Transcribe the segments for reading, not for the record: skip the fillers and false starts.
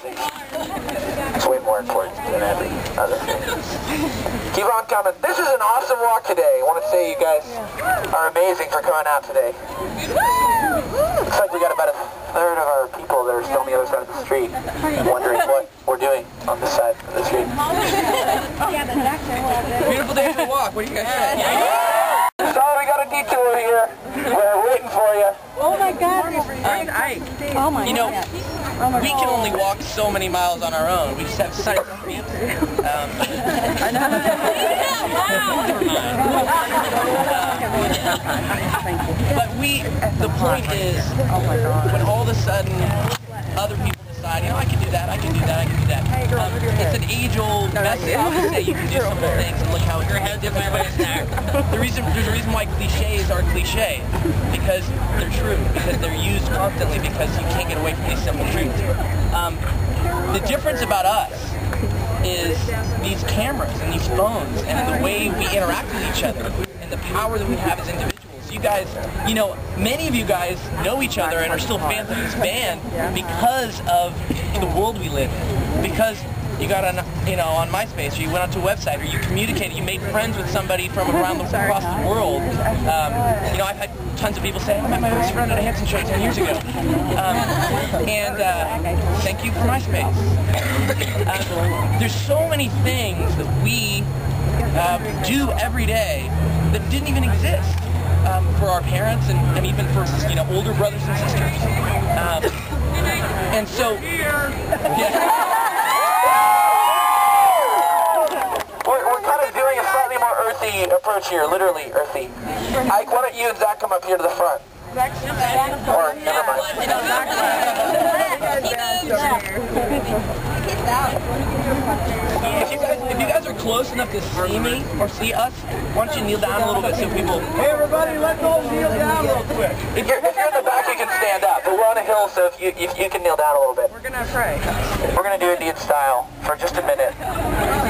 things. It's way more important than every other thing. Keep on coming. This is an awesome walk today. I want to say you guys are amazing for coming out today. Looks like we got about a third of our people that are still on the other side of the street wondering what we're doing on this side of the street. Beautiful day for a walk. What do you guys say? So we got a detour here. We're waiting for you. Oh my God. Oh my God. We can only walk so many miles on our own. We just have such freedom. I know. But the point is, when all of a sudden other people decide, you know, I can do that, I can do that, I can do that. It's an age-old message to say you can do simple things and look how different ways act. There's a reason why cliches are cliche, because they're true, because they're used constantly, because you can't get away from these simple truths. The difference about us is these cameras and these phones and the way we interact with each other and the power that we have as individuals. You guys, you know, many of you guys know each other and are still fans of this band because of the world we live in. Because you got on, you know, on MySpace, or you went onto a website, or you communicated, you made friends with somebody from across the world. You know, I've had tons of people say, I met my best friend at a Hanson show 10 years ago. Thank you for MySpace. There's so many things that we do every day that didn't even exist for our parents and even for, you know, older brothers and sisters. And so, yeah. We're kind of doing a slightly more earthy approach here, literally earthy. Ike, why don't you and Zach come up here to the front? Or, never mind. If you guys are close enough to see me or see us, why don't you kneel down a little bit so people... Hey everybody, let's all kneel down real quick. If you're in the back, you can stand up, but we're on a hill, so if you can kneel down a little bit. We're gonna pray. We're gonna do Indian style for just a minute.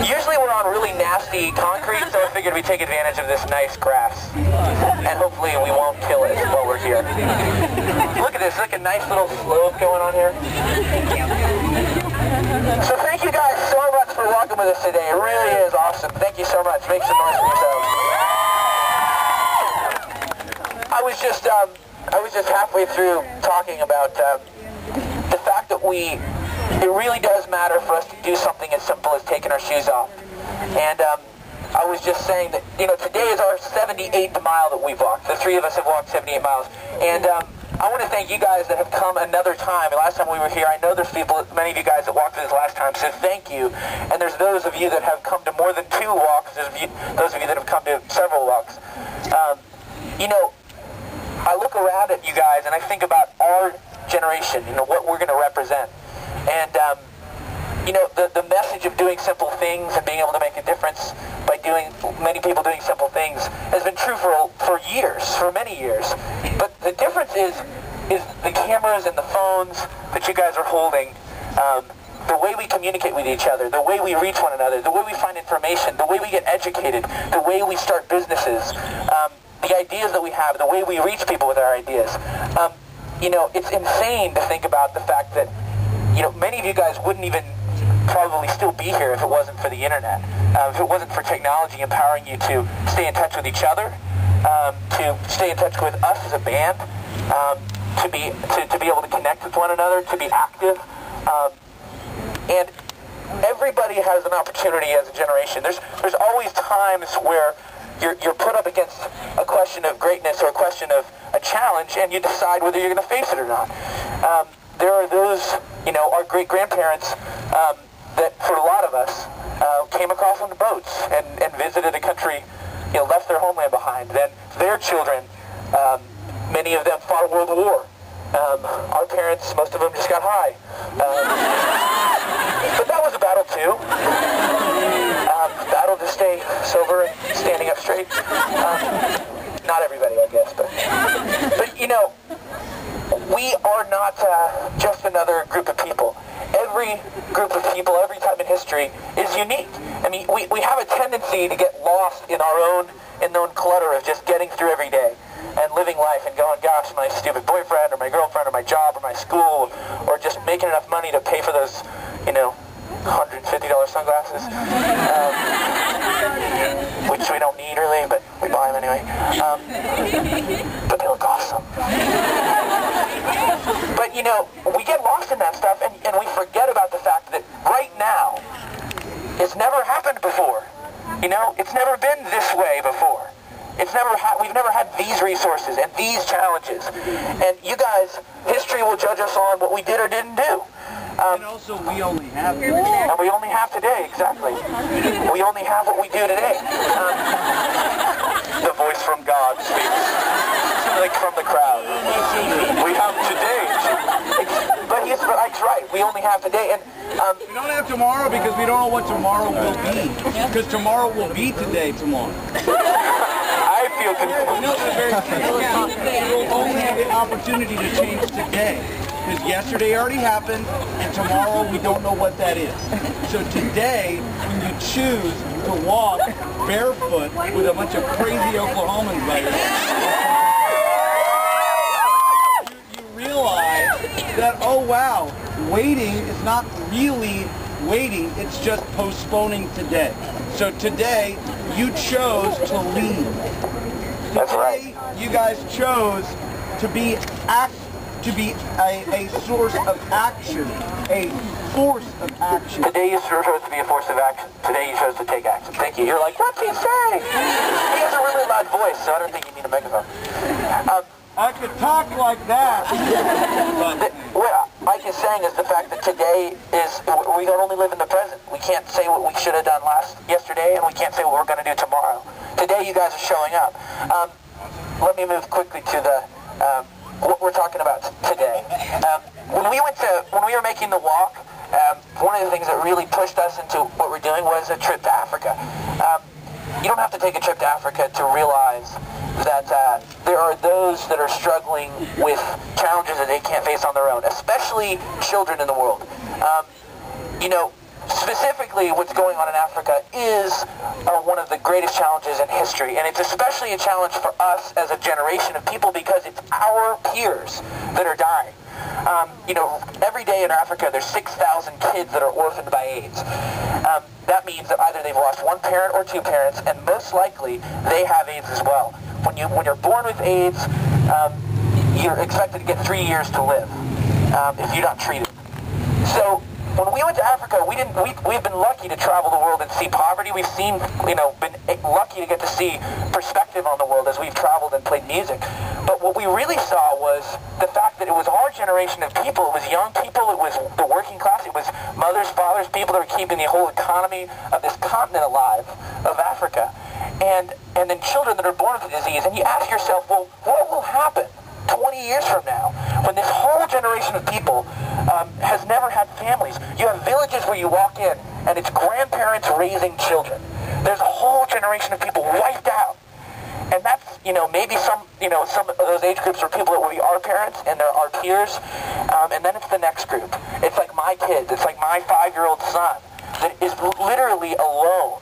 Usually we're on really nasty concrete, so I figured we'd take advantage of this nice grass. And hopefully we won't kill it while we're here. Look at this, look, a nice little slope going on here. So thank you guys so much for walking with us today. It really is awesome. Thank you so much. Make some noise for yourselves. I was just halfway through talking about the fact that it really does matter for us to do something as simple as taking our shoes off. And I was just saying that, you know, today is our 78th mile that we've walked. The three of us have walked 78 miles. And I want to thank you guys that have come another time. Last time we were here, I know there's many of you guys that walked with us last time, so thank you. And there's those of you that have come to more than 2 walks. There's those of you that have come to several walks. You know, I look around at you guys and I think about our generation, you know, what we're going to represent. And, you know, the message of doing simple things and being able to make a difference by many people doing simple things has been true for years, for many years. But the difference is the cameras and the phones that you guys are holding, the way we communicate with each other, the way we reach one another, the way we find information, the way we get educated, the way we start businesses, the ideas that we have, the way we reach people with our ideas. You know, it's insane to think about the fact that, you know, many of you guys wouldn't even probably still be here if it wasn't for the internet, if it wasn't for technology empowering you to stay in touch with each other, to stay in touch with us as a band, to be able to connect with one another, to be active, and everybody has an opportunity as a generation. There's always times where you're put up against a question of greatness or a question of a challenge, and you decide whether you're going to face it or not. There are those, you know, our great-grandparents that, for a lot of us, came across on the boats and visited a country, you know, left their homeland behind. Then their children, many of them fought World War. Our parents, most of them just got high. But that was a battle too. Battle to stay sober and standing up straight. Not everybody, I guess, but you know, we are not just another group of people. Every group of people, every time in history, is unique. I mean, we have a tendency to get lost in our own clutter of just getting through every day and living life and going, gosh, my stupid boyfriend or my girlfriend or my job or my school, or just making enough money to pay for those you know, $150 sunglasses, which we don't need really, but we buy them anyway. But they look awesome. But, you know, we get lost in that stuff, and we forget about the fact that right now, it's never happened before. You know, it's never been this way before. We've never had these resources and these challenges. And you guys, history will judge us on what we did or didn't do. And also, we only have today. And we only have today, exactly. We only have what we do today. The voice from God speaks, like from the crowd. We have today. But he's right. We only have today. And we don't have tomorrow because we don't know what tomorrow will be. Because tomorrow will be today tomorrow. I feel confused. We'll only have the opportunity to change today. Because yesterday already happened, and tomorrow we don't know what that is. So today, when you choose to walk barefoot with a bunch of crazy Oklahomans by your side, you realize that, oh wow, waiting is not really waiting, it's just postponing today. So today, you chose to lead. That's right. Today, you guys chose to be a source of action, a force of action. Today you chose to be a force of action. Today you chose to take action. Thank you. You're like, what's he saying? He has a really loud voice, so I don't think you need a megaphone. I could talk like that. What Mike is saying is the fact that today is, we can only live in the present. We can't say what we should have done yesterday, and we can't say what we're going to do tomorrow. Today you guys are showing up. Let me move quickly to the what we're talking about today. When we were making the walk, one of the things that really pushed us into what we're doing was a trip to Africa. You don't have to take a trip to Africa to realize that there are those that are struggling with challenges that they can't face on their own, especially children in the world. You know, specifically what's going on in Africa is one of the greatest challenges in history, and it's especially a challenge for us as a generation of people because it's our peers that are dying. You know, every day in Africa there's 6,000 kids that are orphaned by AIDS. That means that either they've lost one parent or two parents, and most likely they have AIDS as well. When you're born with AIDS, you're expected to get 3 years to live if you're not treated. So when we went to Africa, we've been lucky to travel the world and see poverty. We've seen, been lucky to get to see perspective on the world as we've traveled and played music. But what we really saw was the fact that it was our generation of people. It was young people. It was the working class. It was mothers, fathers, people that are keeping the whole economy of this continent alive, of Africa. And then children that are born with the disease. And you ask yourself, well, what will happen 20 years from now when this whole generation of people has never had families? You have villages where you walk in and it's grandparents raising children. There's a whole generation of people wiped out. And that's, maybe some of those age groups are people that will be our parents and they're our peers. And then it's the next group. It's like my kids. It's like my 5-year-old son that is literally alone.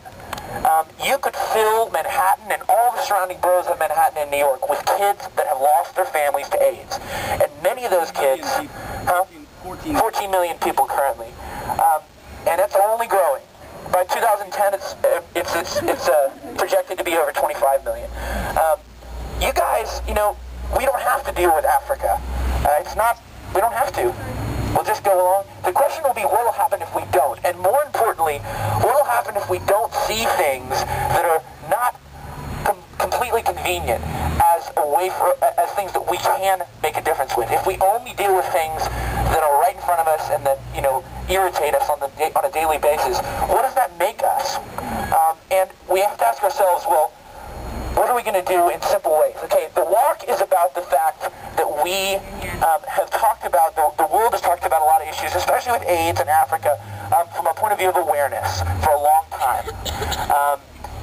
You could fill Manhattan and all the surrounding boroughs of Manhattan and New York with kids that have lost their families to AIDS. And many of those kids, 14 million people currently. And it's only growing. By 2010, it's projected to be over 25 million. You guys, we don't have to deal with Africa. We don't have to. We'll just go along. The question will be, what will happen if we don't? And more importantly, what will happen if we don't see things that are not completely convenient as things that we can make a difference with? If we only deal with things that are right in front of us and that, irritate us on a daily basis, what does that make us? And we have to ask ourselves, well, what are we going to do in simple ways? Okay, the walk is about the fact that we have talked about, the world has talked about a lot of issues, especially with AIDS in Africa, from a point of view of awareness for a long time.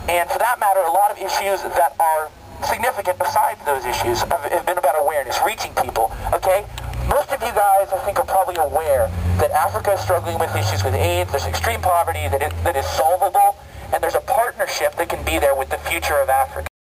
And for that matter, a lot of issues that are significant besides those issues have been about awareness, reaching people, okay? Most of you guys, I think, are probably aware that Africa is struggling with issues with AIDS, there's extreme poverty that is solvable, and there's a partnership that can be there with the future of Africa.